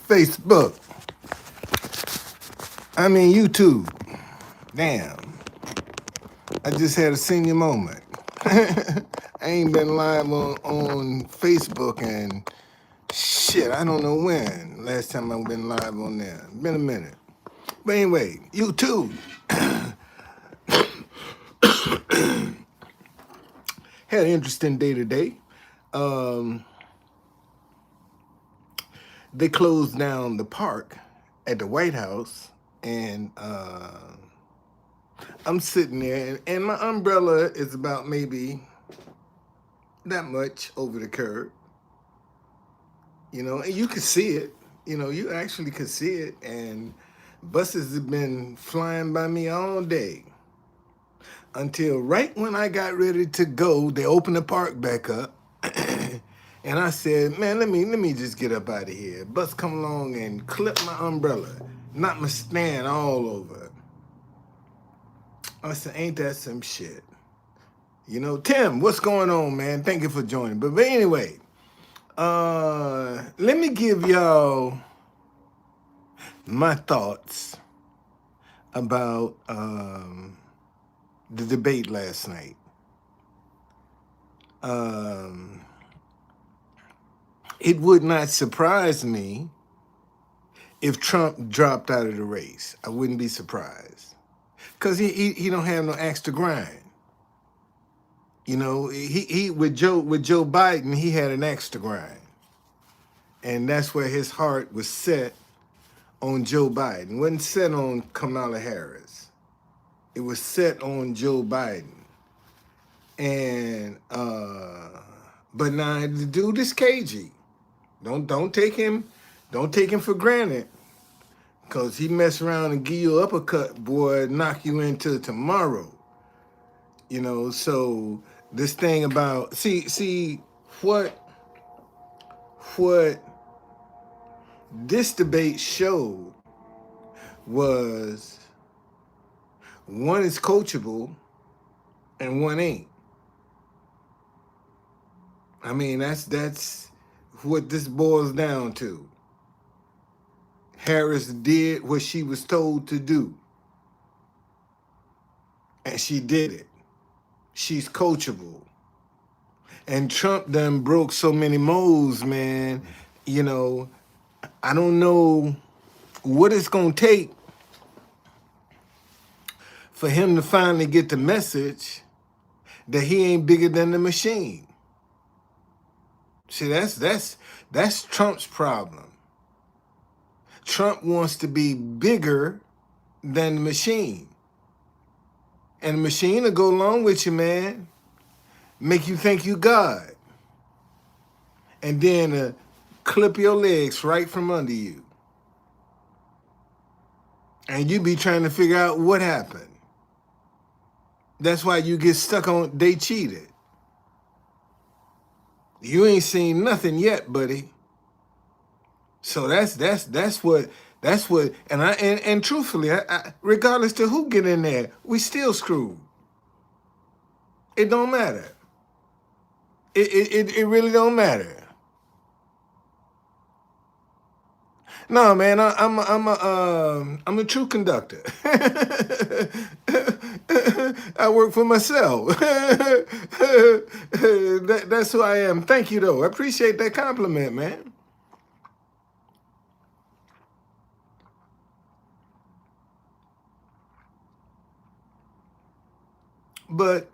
Facebook. I mean, YouTube. Damn. I just had a senior moment. I ain't been live on Facebook and shit, I don't know when. Last time I've been live on there. Been a minute. But anyway, YouTube. Had an interesting day today. They closed down the park at the White House, and I'm sitting there, and my umbrella is about maybe that much over the curb, and you could see it. You actually could see it, and buses have been flying by me all day until right when I got ready to go, they opened the park back up. And I said, man, let me just get up out of here. Bus come along and clip my umbrella, knock my stand all over. I said, ain't that some shit? Tim, what's going on, man? Thank you for joining. But anyway, let me give y'all my thoughts about the debate last night. It would not surprise me if Trump dropped out of the race. I wouldn't be surprised. Because he don't have no axe to grind. He with Joe Biden, he had an axe to grind. And that's where his heart was set on Joe Biden. It wasn't set on Kamala Harris. It was set on Joe Biden. And but now the dude is cagey. Don't take him for granted. Cause he mess around and give you an uppercut, boy, knock you into tomorrow. So this thing about see what this debate showed was one is coachable and one ain't. I mean, that's what this boils down to. Harris did what she was told to do. And she did it. She's coachable. And Trump done broke so many molds, man. I don't know what it's going to take for him to finally get the message that he ain't bigger than the machine. See, that's Trump's problem. Trump wants to be bigger than the machine. And the machine will go along with you, man. Make you think you God. And then clip your legs right from under you. And you be trying to figure out what happened. That's why you get stuck on, they cheated. You ain't seen nothing yet, buddy. So that's what, and truthfully, I, regardless to who get in there, we still screwed. It don't matter. It really don't matter. No, man, I'm a Truth Conductor. I work for myself. That's who I am. Thank you, though. I appreciate that compliment, man. But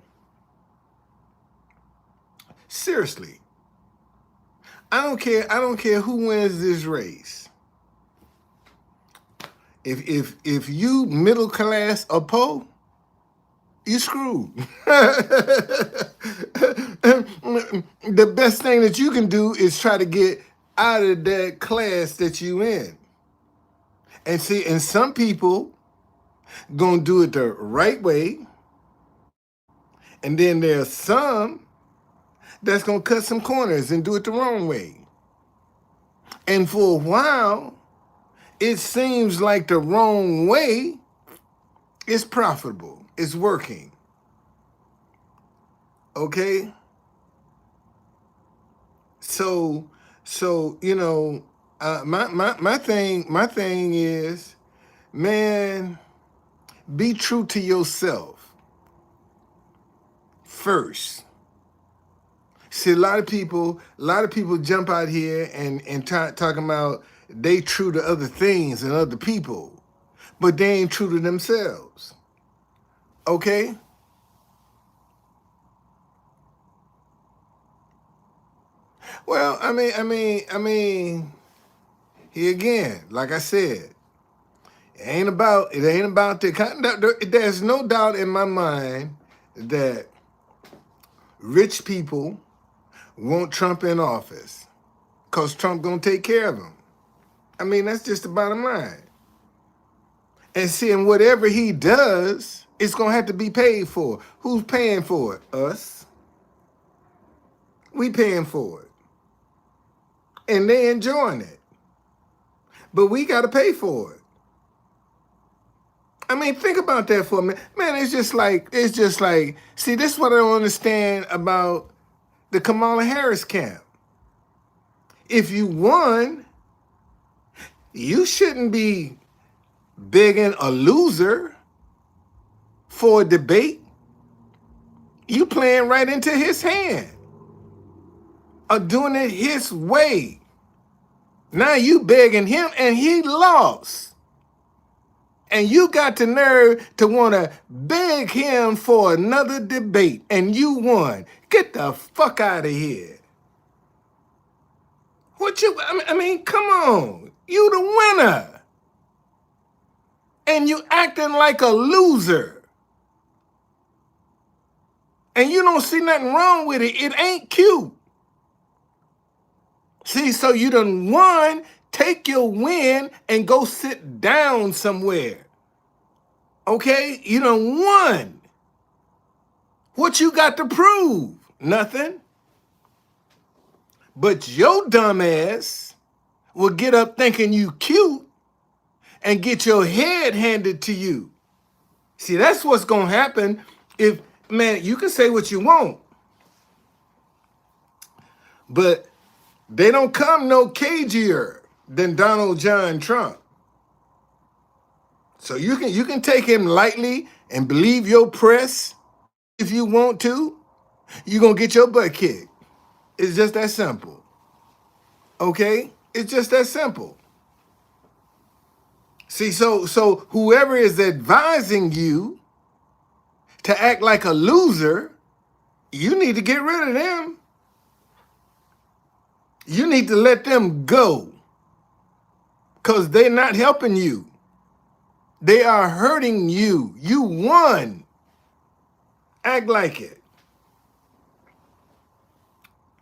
seriously, I don't care who wins this race. If you middle class or poor, you screwed. The best thing that you can do is try to get out of that class that you in. And see, and some people gonna do it the right way. And then there's some that's gonna cut some corners and do it the wrong way. And for a while, it seems like the wrong way is profitable. It's working. Okay? So my thing is, man, be true to yourself first. See, a lot of people jump out here and talking about they true to other things and other people, but they ain't true to themselves. Okay? Well, I mean, here again, like I said, it ain't about the conduct. There's no doubt in my mind that rich people want Trump in office because Trump gonna take care of them. I mean, that's just the bottom line. And seeing whatever he does, it's gonna have to be paid for. Who's paying for it? Us. We paying for it, and they enjoying it. But we got to pay for it. I mean, think about that for a minute, man. It's just like. See, this is what I don't understand about the Kamala Harris camp. If you won, you shouldn't be begging a loser for a debate. You playing right into his hand, or doing it his way. Now you begging him, and he lost. And you got the nerve to want to beg him for another debate, and you won. Get the fuck out of here. I mean, come on. You the winner. And you acting like a loser. And you don't see nothing wrong with it. It ain't cute. See, so you done won. Take your win and go sit down somewhere. Okay? You done won. What you got to prove? Nothing. But your dumb ass will get up thinking you cute and get your head handed to you. See, that's what's going to happen if, man, you can say what you want, but they don't come no cagier than Donald John Trump. So you can take him lightly and believe your press if you want to. You're going to get your butt kicked. It's just that simple. Okay? It's just that simple. See, so whoever is advising you to act like a loser, you need to get rid of them. You need to let them go because they're not helping you. They are hurting you. You won. Act like it.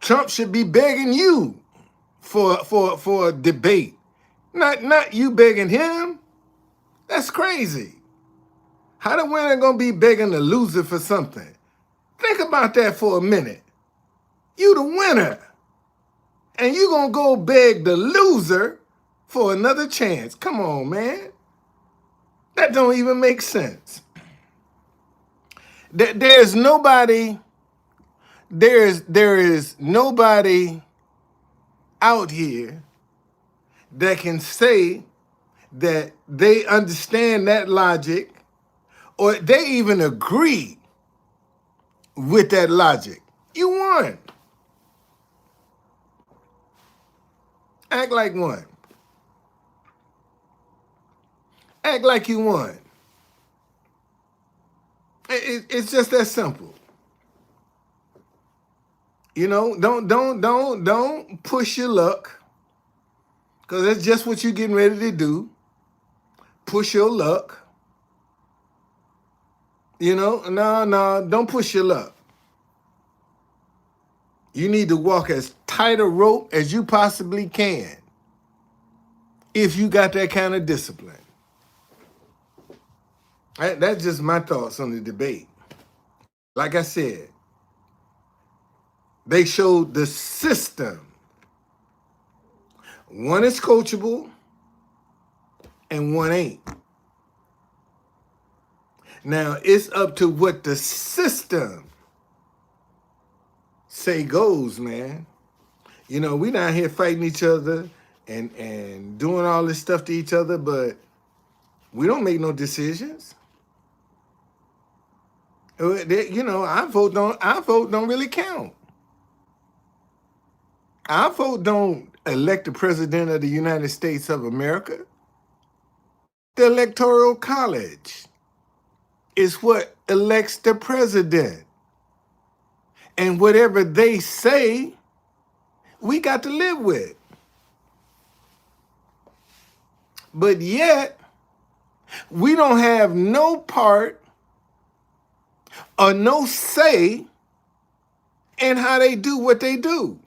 Trump should be begging you for a debate, not you begging him. That's crazy. How the winner gonna be begging the loser for something? Think about that for a minute. You the winner, and you gonna go beg the loser for another chance? Come on, man. That don't even make sense. There's nobody. There is nobody out here that can say that they understand that logic or they even agree with that logic. You won. Act like one. Act like you won. It's just that simple. You know, don't push your luck, because that's just what you're getting ready to do. Push your luck. You know, no, don't push your luck. You need to walk as tight a rope as you possibly can if you got that kind of discipline. That's just my thoughts on the debate. Like I said, they showed the system. One is coachable and one ain't. Now, it's up to what the system say goes, man. You know, we not here fighting each other and doing all this stuff to each other, but we don't make no decisions. You know, our vote don't really count. Our vote don't elect the president of the United States of America. The Electoral College is what elects the president. And whatever they say, we got to live with. But yet, we don't have no part or no say in how they do what they do.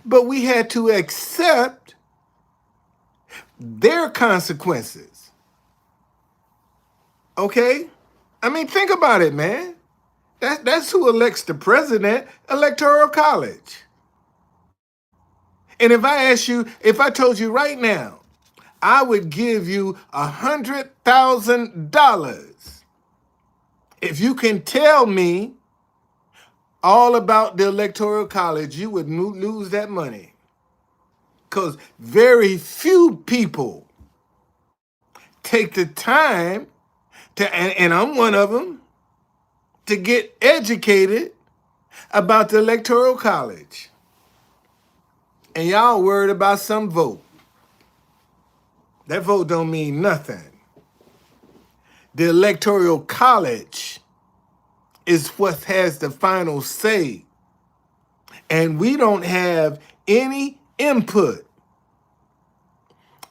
But we had to accept their consequences. Okay? I mean, think about it, man. That's who elects the president, Electoral College. And if I told you right now, I would give you $100,000 if you can tell me all about the Electoral College, you would lose that money. Because very few people take the time to, and I'm one of them, to get educated about the Electoral College. And y'all worried about some vote. That vote don't mean nothing. The Electoral College is what has the final say. And we don't have any input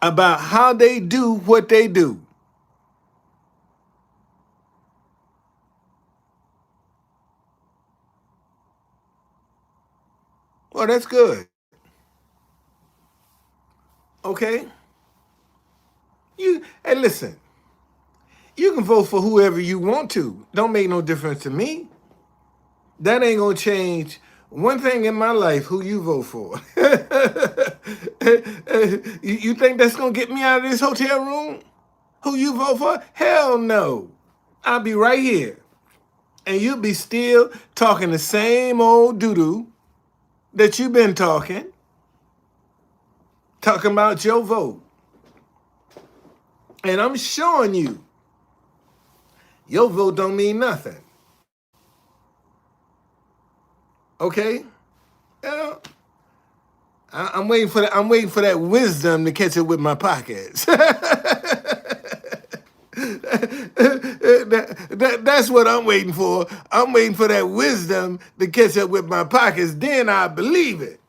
about how they do what they do. Well, that's good. Okay? Hey, listen. You can vote for whoever you want to. Don't make no difference to me. That ain't gonna change one thing in my life, who you vote for. You think that's gonna get me out of this hotel room? Who you vote for? Hell no. I'll be right here. And you'll be still talking the same old doo-doo that you've been talking about your vote. And I'm showing you, your vote don't mean nothing. Okay? I'm waiting for that. I'm waiting for that wisdom to catch up with my pockets. That's what I'm waiting for. I'm waiting for that wisdom to catch up with my pockets. Then I believe it.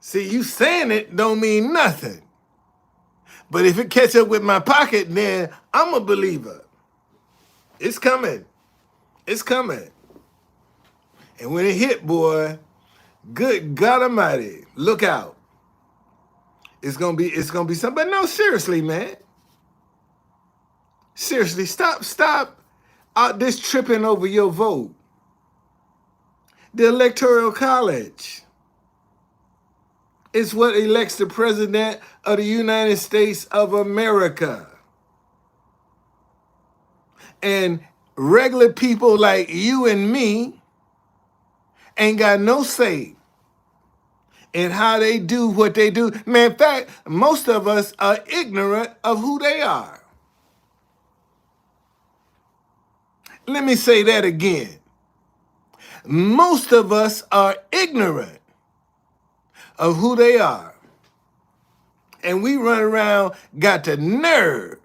See, you saying it don't mean nothing. But if it catch up with my pocket, then I'm a believer. It's coming. It's coming. And when it hit, boy, good God Almighty, look out. It's gonna be something. But no, seriously, man. Seriously, stop out this tripping over your vote. The Electoral College is what elects the president of the United States of America. And regular people like you and me ain't got no say in how they do what they do. Man, in fact, most of us are ignorant of who they are. Let me say that again. Most of us are ignorant of who they are. And we run around, got the nerve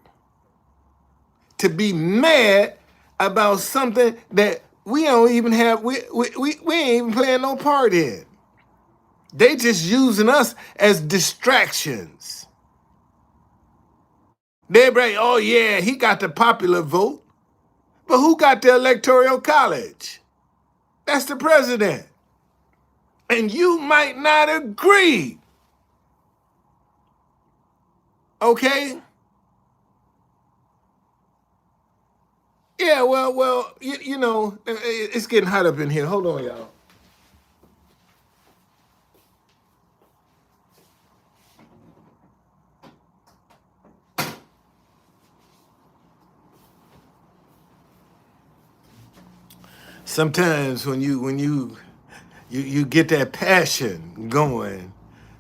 to be mad about something that we don't even have, we ain't even playing no part in. They just using us as distractions. They're like, oh yeah, he got the popular vote. But who got the Electoral College? That's the president. And you might not agree. Okay? Yeah, well, you know, it's getting hot up in here. Hold on, y'all. Sometimes when you get that passion going,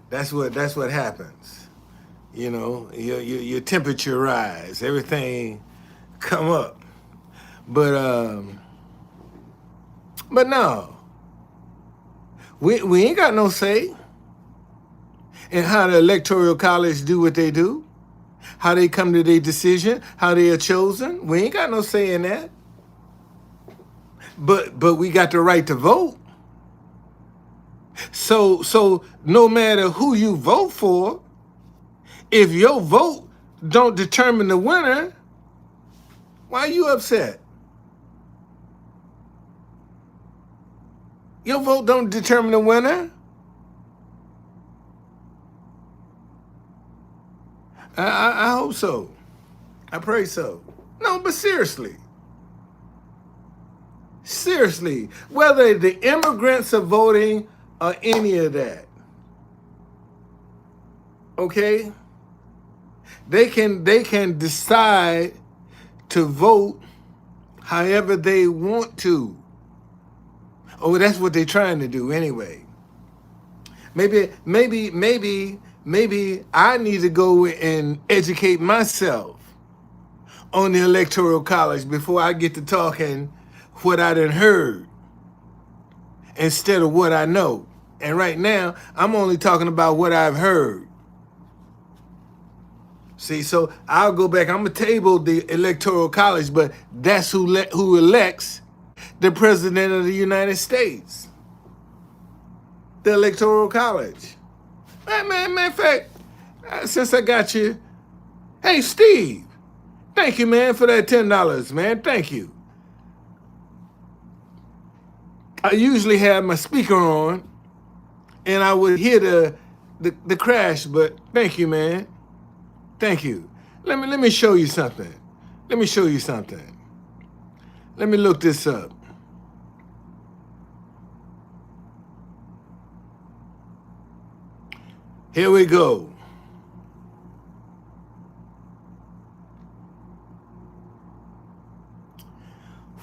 That's what happens. Your temperature rise, everything come up. But no, we ain't got no say in how the electoral college do what they do, how they come to their decision, how they are chosen. We ain't got no say in that. But we got the right to vote. So no matter who you vote for, if your vote don't determine the winner, why are you upset? Your vote don't determine the winner. I hope so. I pray so. No, but seriously, whether the immigrants are voting or any of that, okay, they can decide to vote however they want to. Oh, that's what they're trying to do anyway. Maybe I need to go and educate myself on the electoral college before I get to talking what I done heard instead of what I know. And right now, I'm only talking about what I've heard. See, so I'll go back. I'm gonna table the electoral college, but that's who elects the president of the United States. The electoral college. Matter of fact, since I got you, hey Steve, thank you, man, for that $10, man. Thank you. I usually have my speaker on, and I would hear the crash, but thank you, man. Thank you. Let me show you something. Let me show you something. Let me look this up. Here we go.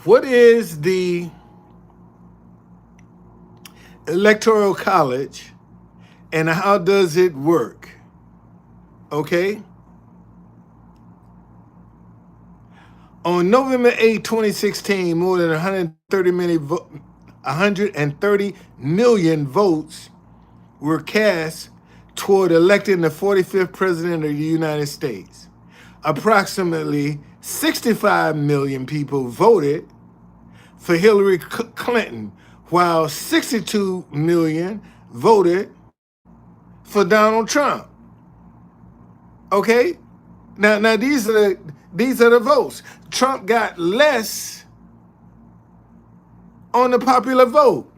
What is the electoral college and how does it work? Okay? On November 8, 2016, more than 130 million votes were cast toward electing the 45th president of the United States. Approximately 65 million people voted for Hillary Clinton, while 62 million voted for Donald Trump. Okay? Now these are the votes. Trump got less on the popular vote.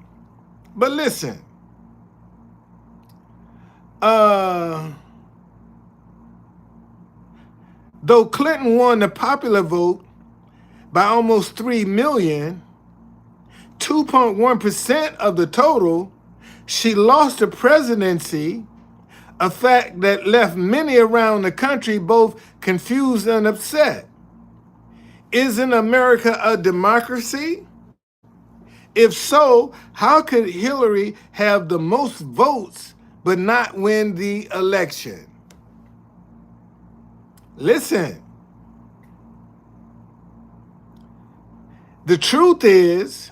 But listen, though Clinton won the popular vote by almost 3 million, 2.1% of the total, she lost the presidency, a fact that left many around the country both confused and upset. Isn't America a democracy? If so, how could Hillary have the most votes but not win the election? Listen, the truth is,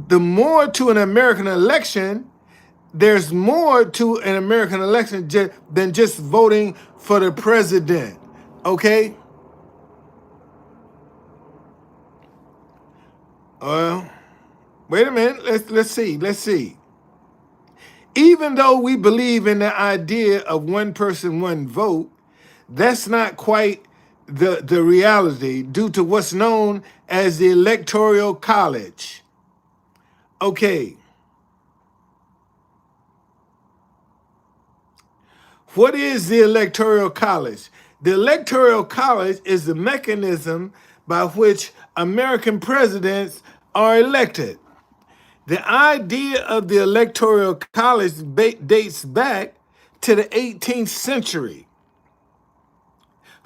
the more to an American election, there's more to an American election than just voting for the president. Okay? Wait a minute. Let's see. Even though we believe in the idea of one person, one vote, that's not quite the reality due to what's known as the Electoral College. Okay. What is the Electoral College? The Electoral College is the mechanism by which American presidents are elected. The idea of the Electoral College dates back to the 18th century,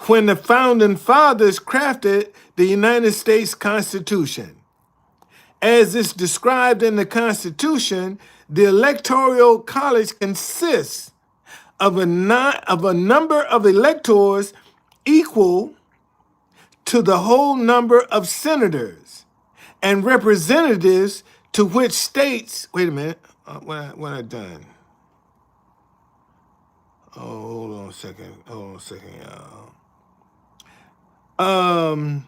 when the founding fathers crafted the United States Constitution. As is described in the Constitution, the Electoral College consists of a number of electors equal to the whole number of senators and representatives to which states. Wait a minute. What I done? Oh, hold on a second. Hold on a second, y'all.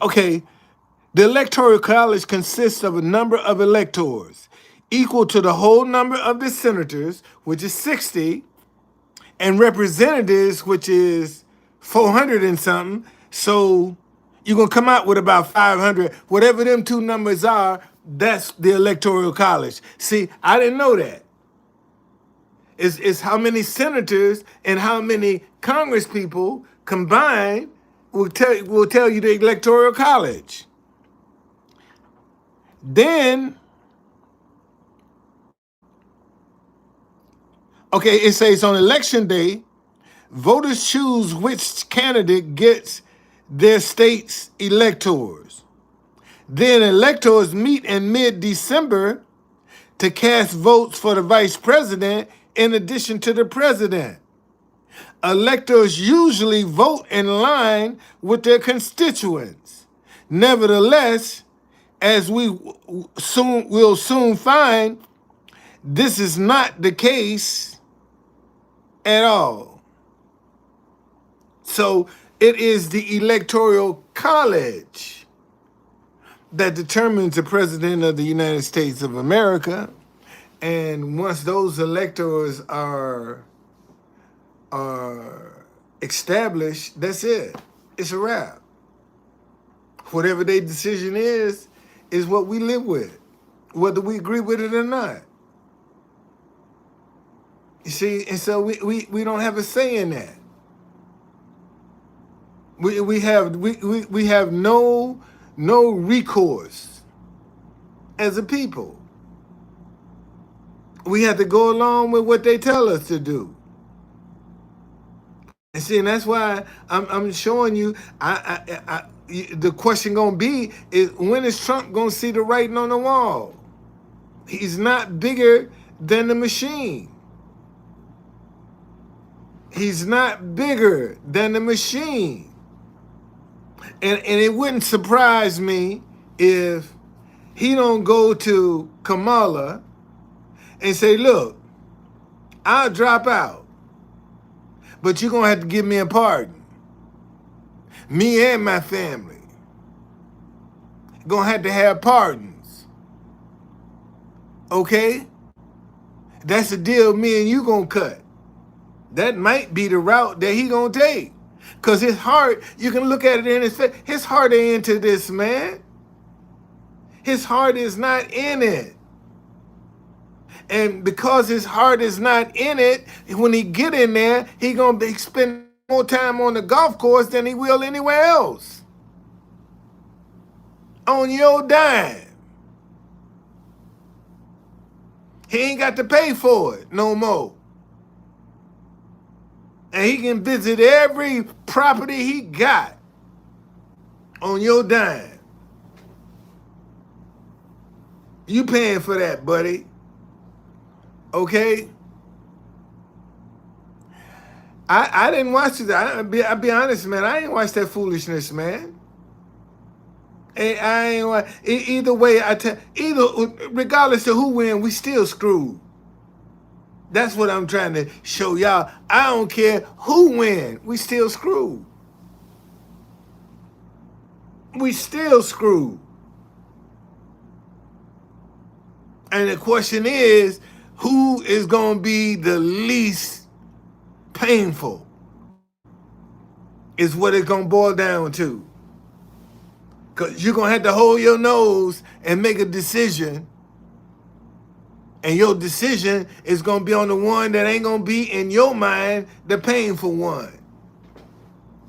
Okay. The Electoral College consists of a number of electors equal to the whole number of the senators, which is 60, and representatives, which is 400 and something. So you're going to come out with about 500. Whatever them two numbers are, that's the Electoral College. See, I didn't know that. It's how many senators and how many Congress people combined will tell you the Electoral College. Then, okay, it says on election day, voters choose which candidate gets their state's electors. Then electors meet in mid-December to cast votes for the vice president in addition to the president. Electors usually vote in line with their constituents. Nevertheless, as will soon find, this is not the case at all. So it is the Electoral College that determines the President of the United States of America. And once those electors are established, that's it. It's a wrap. Whatever their decision is what we live with, whether we agree with it or not. You see, and so we don't have a say in that. We have no recourse as a people. We have to go along with what they tell us to do. And see, and that's why I'm showing you. The question gonna be is, when is Trump gonna see the writing on the wall? He's not bigger than the machine. He's not bigger than the machine. And it wouldn't surprise me if he don't go to Kamala and say, look, I'll drop out, but you're gonna have to give me a pardon. Me and my family gonna have to have pardons. Okay? That's the deal me and you gonna cut. That might be the route that he gonna take. Cause his heart, you can look at it in his face. His heart ain't into this, man. His heart is not in it. And because his heart is not in it, when he get in there, he gonna spend more time on the golf course than he will anywhere else. On your dime. He ain't got to pay for it no more. And he can visit every property he got on your dime. You paying for that, buddy. Okay? I didn't watch it. I'll be honest, man. I ain't watched that foolishness, man. I ain't either way. Regardless of who win, we still screwed. That's what I'm trying to show y'all. I don't care who win, we still screwed. We still screwed. And the question is, who is going to be the least painful? Is what it's going to boil down to. Because you're going to have to hold your nose and make a decision. And your decision is going to be on the one that ain't going to be, in your mind, the painful one.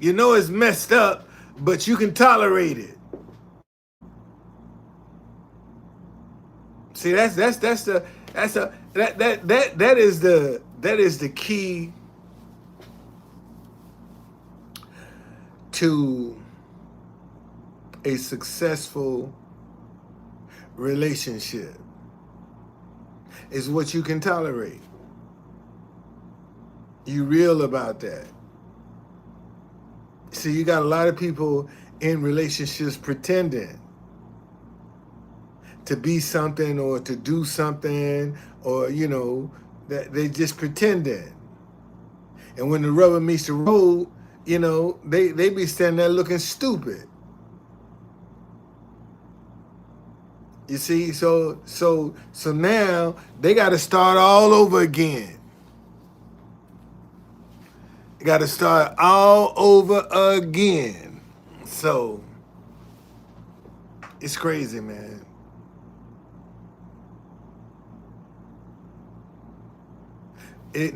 You know it's messed up, but you can tolerate it. See, that is the key to a successful relationship. Is what you can tolerate. You real about that. See, you got a lot of people in relationships pretending to be something or to do something, or that they just pretending. And when the rubber meets the road, they be standing there looking stupid. You see, so now they got to start all over again. They got to start all over again. So it's crazy, man.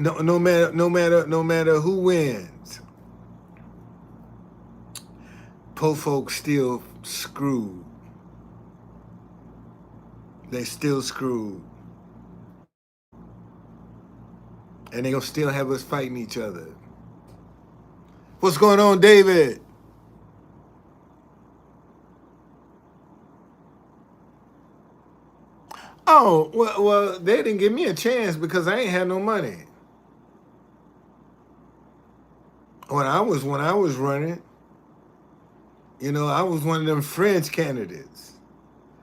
No matter who wins, poor folks still screwed. They still screwed. And they gonna still have us fighting each other. What's going on, David? Oh, well, they didn't give me a chance because I ain't had no money. When I was running, I was one of them French candidates.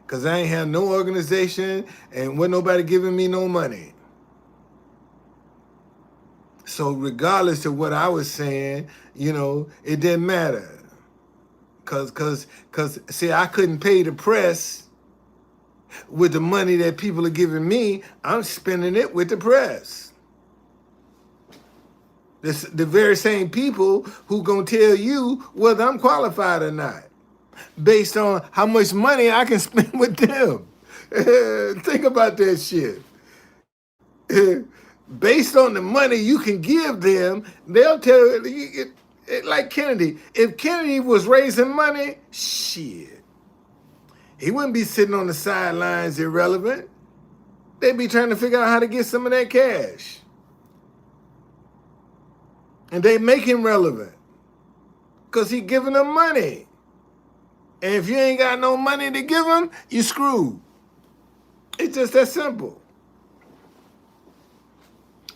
Cause I ain't had no organization and wasn't nobody giving me no money. So regardless of what I was saying, it didn't matter. Cause see, I couldn't pay the press with the money that people are giving me. I'm spending it with the press. The very same people who gonna tell you whether I'm qualified or not, based on how much money I can spend with them. Think about that shit. Based on the money you can give them, they'll tell you, like Kennedy. If Kennedy was raising money, shit, he wouldn't be sitting on the sidelines irrelevant. They'd be trying to figure out how to get some of that cash. And they make him relevant because he giving them money. And if you ain't got no money to give them, you screwed. It's just that simple.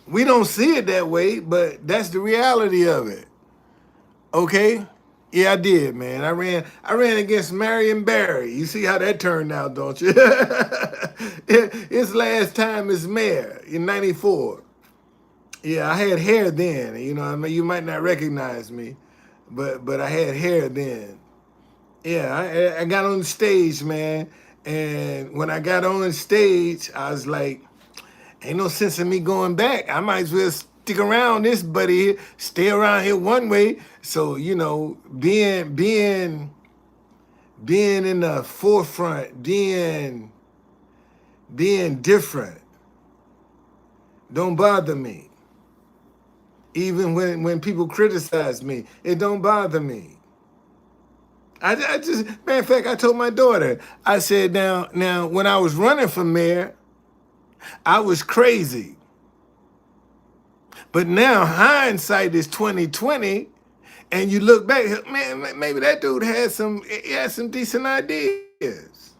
We don't see it that way, but that's the reality of it. Okay? Yeah, I did, man. I ran against Marion Barry. You see how that turned out, don't you? His last time as mayor in '94. Yeah, I had hair then. I mean, you might not recognize me, but I had hair then. Yeah, I got on the stage, man. And when I got on the stage, I was like, ain't no sense in me going back. I might as well stick around this buddy here, stay around here one way. So, being in the forefront, being different, don't bother me. Even when people criticize me, it don't bother me. I just, matter of fact, I told my daughter, I said, now, when I was running for mayor, I was crazy. But now hindsight is 2020, and you look back, man, maybe that dude had some decent ideas.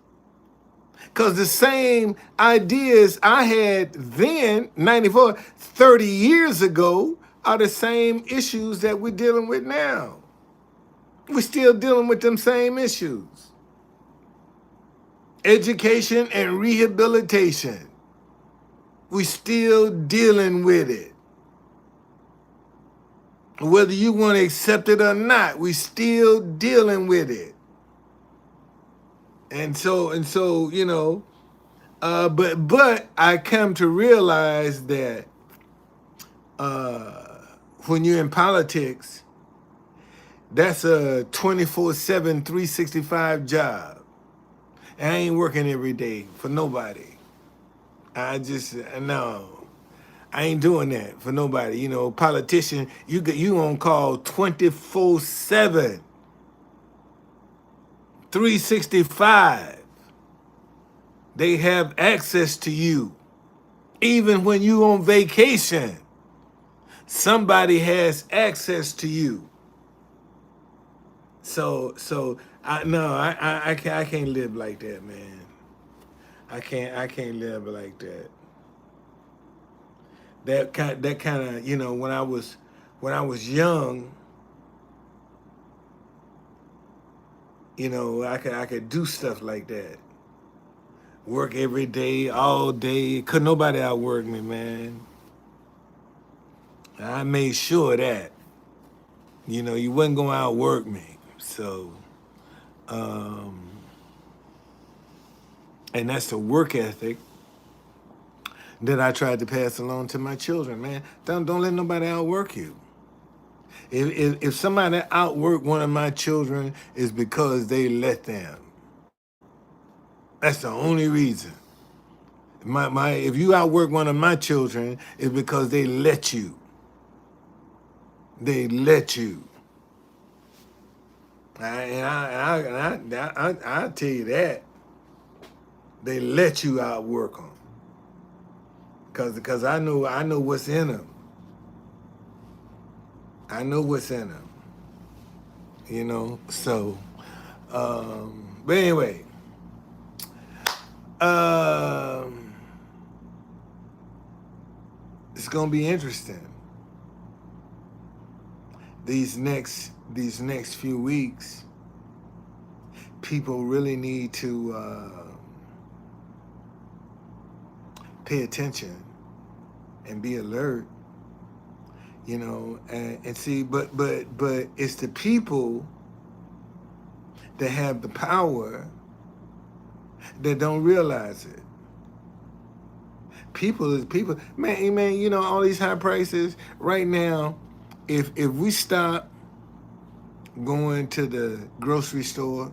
Because the same ideas I had then, 94, 30 years ago, are the same issues that we're dealing with now. We're still dealing with them same issues. Education and rehabilitation. We're still dealing with it. Whether you want to accept it or not, we're still dealing with it. And so, but I come to realize that when you're in politics, that's a 24/7, 365 job. And I ain't working every day for nobody. No, I ain't doing that for nobody. Politician, you on call 24/7, 365. They have access to you. Even when you on vacation, somebody has access to you. So I can't live like that, man. I can't live like that. That kind of, when I was young, I could do stuff like that. Work every day, all day. Couldn't nobody outwork me, man. I made sure of that. You wasn't gonna outwork me. So, um, and that's the work ethic that I tried to pass along to my children, man. Don't let nobody outwork you. If somebody outwork one of my children, is because they let them. That's the only reason. My if you outwork one of my children, is because they let you. They let you. I tell you that they let you outwork them, cause I know what's in them. I know what's in them. So, but anyway, um, it's gonna be interesting these next few weeks. People really need to pay attention and be alert, and see. But it's the people that have the power that don't realize it. People is people, man. All these high prices right now. If we stop going to the grocery store,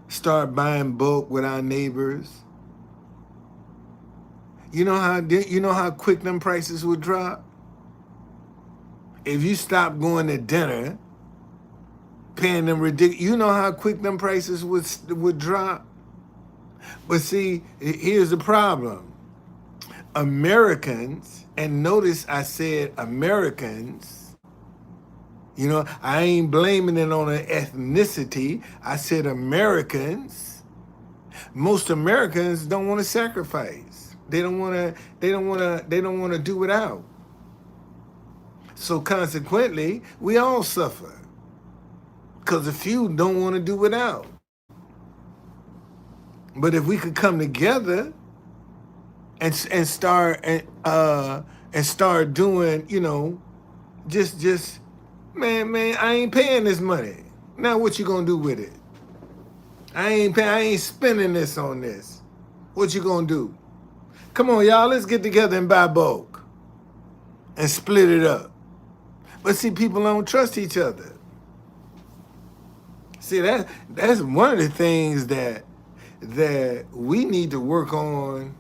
start buying bulk with our neighbors, you know how quick them prices would drop. If you stop going to dinner, paying them ridiculous, you know how quick them prices would drop. But see, here's the problem. Americans, and notice I said Americans, I ain't blaming it on an ethnicity. I said Americans. Most Americans don't want to sacrifice. They don't want to do without. So consequently, we all suffer. Because a few don't want to do without. But if we could come together and start doing, just man, I ain't paying this money. Now what you gonna do with it? I ain't spending this on this. What you gonna do? Come on, y'all, let's get together and buy bulk and split it up. But see, people don't trust each other. See, that's one of the things that we need to work on,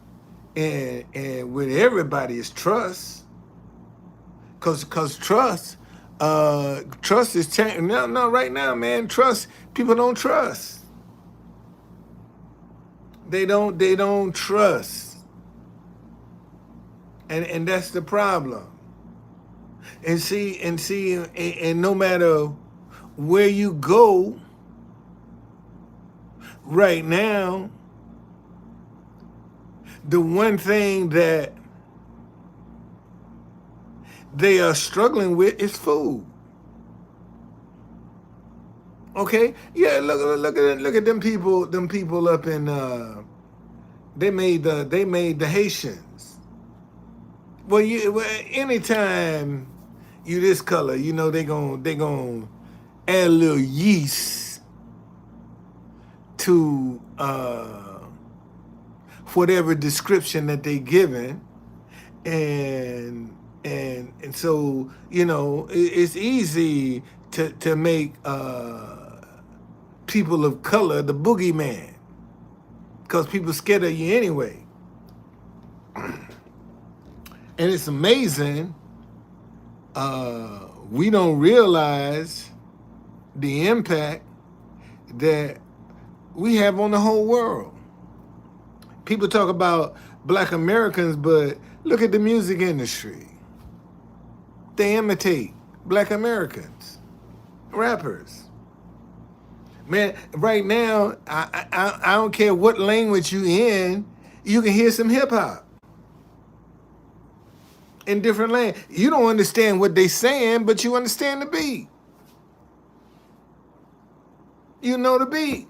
and with everybody is trust. Cause trust is changing. No, right now, man, people don't trust. They don't trust. And that's the problem. And see, and no matter where you go right now, the one thing that they are struggling with is food. Okay, yeah. Look at them people. Them people up in they made the Haitians. Well, anytime you this color, they gon' add a little yeast to whatever description that they given, and so it's easy to make people of color the boogeyman, because people scared of you anyway. And it's amazing, we don't realize the impact that we have on the whole world. People talk about Black Americans, but look at the music industry. They imitate Black Americans, rappers. Man, right now, I don't care what language you in, you can hear some hip hop. in different language. You don't understand what they saying, but you understand the beat. You know the beat.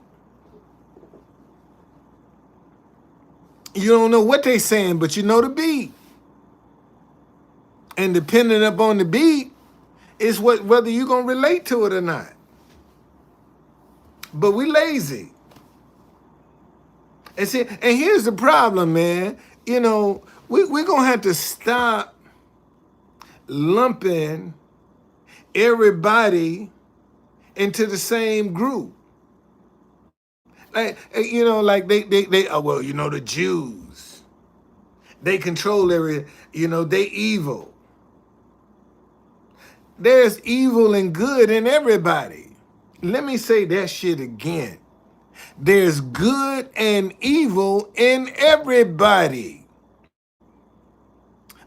You don't know what they saying, but you know the beat. And depending upon the beat, is whether you're gonna relate to it or not. But we lazy. And see, and here's the problem, man. You know, we're gonna have to stop lumping everybody into the same group. Like, you know, like they oh, well, you know, the Jews. They control every, you know, they evil. There's evil and good in everybody. Let me say that shit again. There's good and evil in everybody.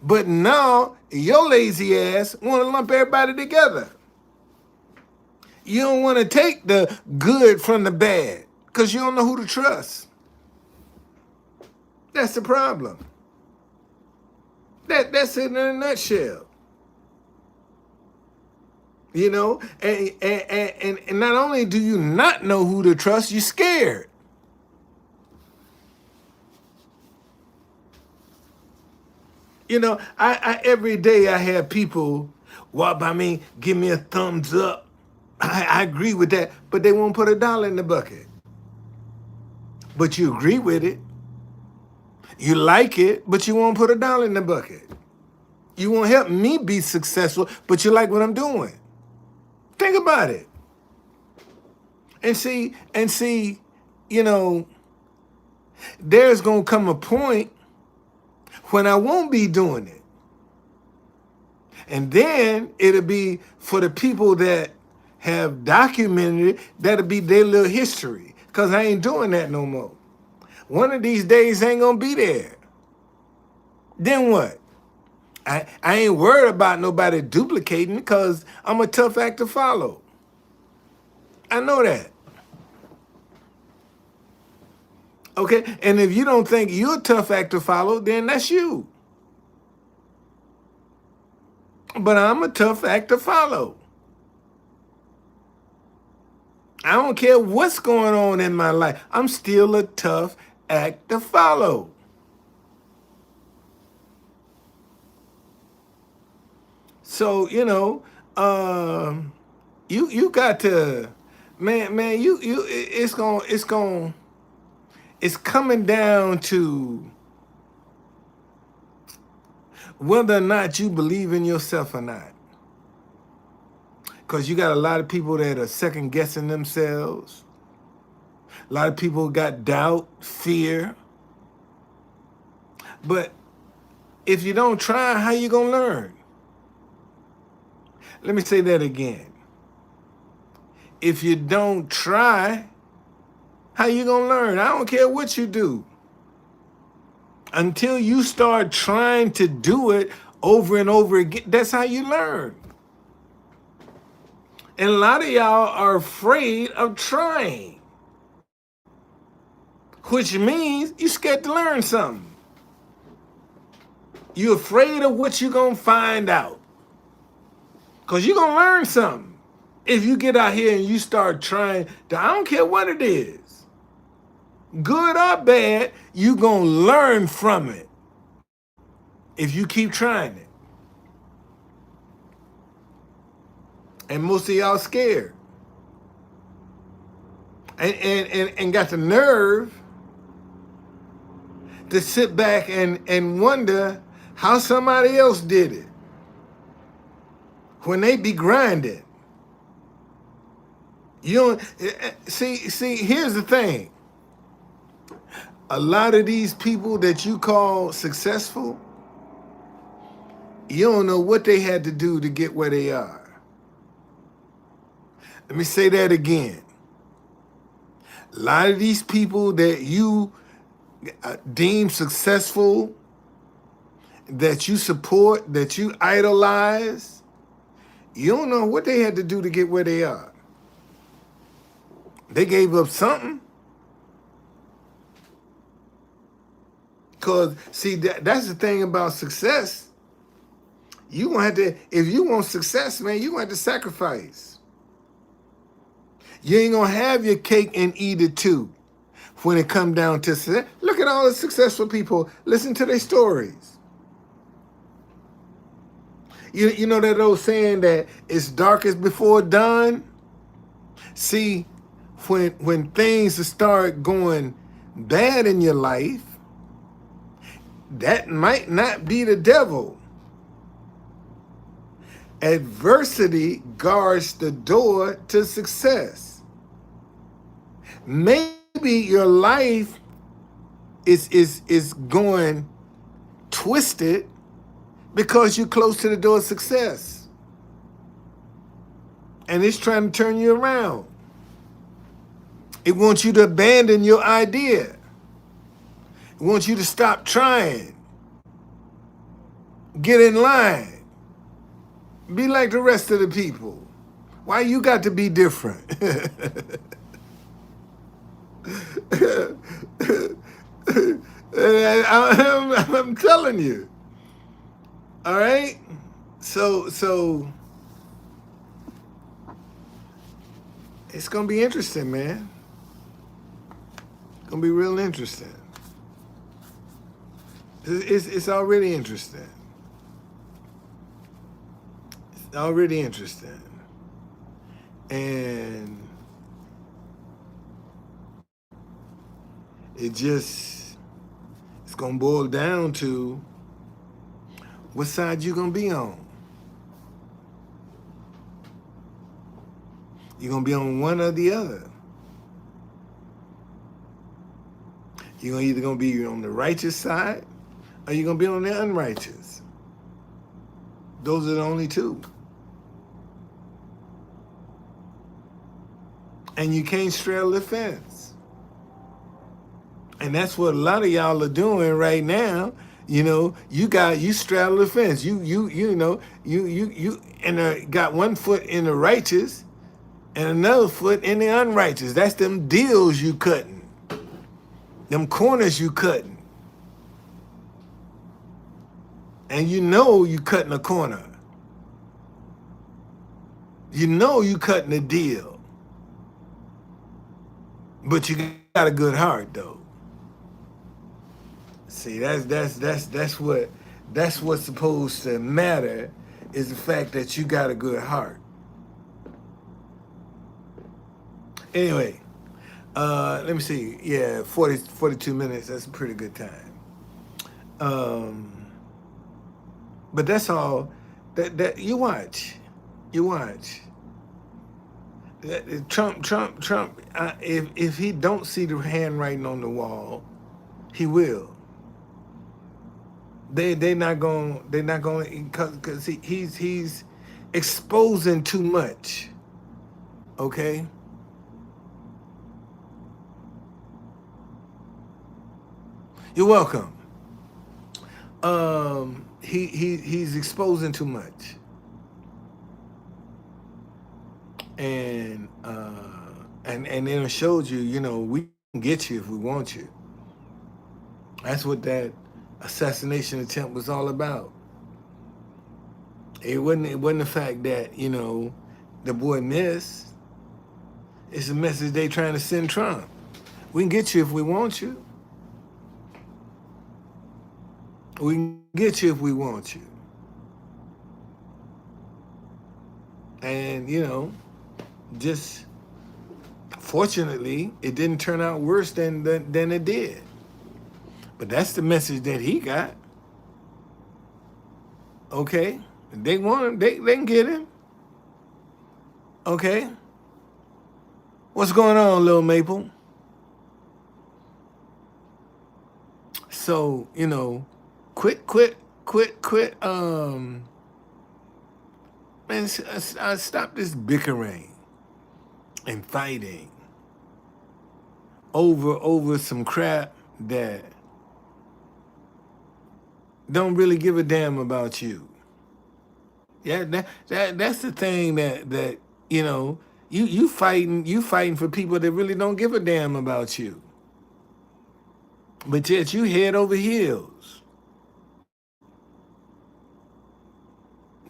But now your lazy ass want to lump everybody together. You don't want to take the good from the bad because you don't know who to trust. That's the problem. That's it in a nutshell. You know, and not only do you not know who to trust, you're scared. You know, I every day I have people walk by me, give me a thumbs up. I agree with that, but they won't put $1 in the bucket. But you agree with it. You like it, but you won't put $1 in the bucket. You won't help me be successful, but you like what I'm doing. Think about it. And see, you know, there's gonna come a point when I won't be doing it. And then it'll be for the people that have documented it, that'll be their little history. Because I ain't doing that no more. One of these days I ain't gonna be there. Then what? I ain't worried about nobody duplicating because I'm a tough act to follow. I know that. Okay? And if you don't think you're a tough act to follow, then that's you. But I'm a tough act to follow. I don't care what's going on in my life. I'm still a tough act to follow. So, you know, you got to, man, it's coming down to whether or not you believe in yourself or not. Because you got a lot of people that are second guessing themselves. A lot of people got doubt, fear. But if you don't try, how you gonna learn? Let me say that again. If you don't try, how you gonna learn? I don't care what you do. Until you start trying to do it over and over again, that's how you learn. And a lot of y'all are afraid of trying, which means you're scared to learn something. You're afraid of what you're going to find out. Because you're going to learn something. If you get out here and you start trying, I don't care what it is, good or bad, you're going to learn from it if you keep trying it. And most of y'all scared. And got the nerve to sit back and wonder how somebody else did it when they be grinding. You don't see, here's the thing. A lot of these people that you call successful, you don't know what they had to do to get where they are. Let me say that again. A lot of these people that you deem successful, that you support, that you idolize, you don't know what they had to do to get where they are. They gave up something. Because, see, that's the thing about success. You gonna have to, if you want success, man, you gonna have to sacrifice. You ain't gonna have your cake and eat it too. When it come down to success, look at all the successful people. Listen to their stories. You know that old saying that it's darkest before dawn? See, when things start going bad in your life, that might not be the devil. Adversity guards the door to success. Maybe your life is going twisted because you're close to the door of success. And it's trying to turn you around. It wants you to abandon your idea. It wants you to stop trying. Get in line. Be like the rest of the people. Why you got to be different? I'm telling you. All right? So it's going to be interesting, man. It's going to be real interesting. It's already interesting. It's already interesting. And it's going to boil down to what side you going to be on. You're going to be on one or the other. You're either going to be on the righteous side or you're going to be on the unrighteous. Those are the only two. And you can't straddle the fence. And that's what a lot of y'all are doing right now. You know, you straddle the fence. You got one foot in the righteous and another foot in the unrighteous. That's them deals you cutting. Them corners you cutting. And you know you cutting a corner. You know you cutting a deal. But you got a good heart though. See, that's what's supposed to matter, is the fact that you got a good heart. Anyway, let me see. Yeah, 42 minutes. That's a pretty good time. But that's all. That you watch. Trump. If he don't see the handwriting on the wall, he will. They're not going because he's exposing too much. Okay. You're welcome. He's exposing too much, and then it showed you. You know, we can get you if we want you. That's what that assassination attempt was all about. It wasn't the fact that, you know, the boy missed. It's a message they trying to send Trump. We can get you if we want you. We can get you if we want you. And, you know, just fortunately, it didn't turn out worse than it did. But that's the message that he got. Okay? They want him, they can get him. Okay? What's going on, Lil Maple? So, you know, quit, man, stop this bickering and fighting over some crap that don't really give a damn about you. Yeah, that's the thing that you know, you fighting for people that really don't give a damn about you. But yet you head over heels.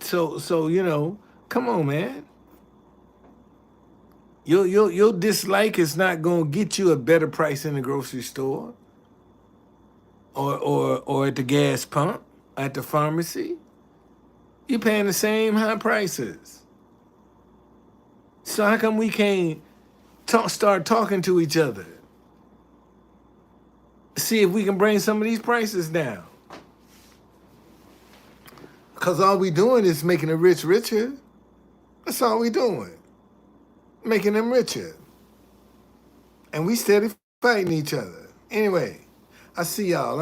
So come on, man. Your dislike is not gonna get you a better price in the grocery store or at the gas pump, at the pharmacy. You're paying the same high prices. So how come we can't start talking to each other? See if we can bring some of these prices down. Because all we doing is making the rich richer. That's all we doing. Making them richer. And we steady fighting each other. Anyway, I see y'all. I'm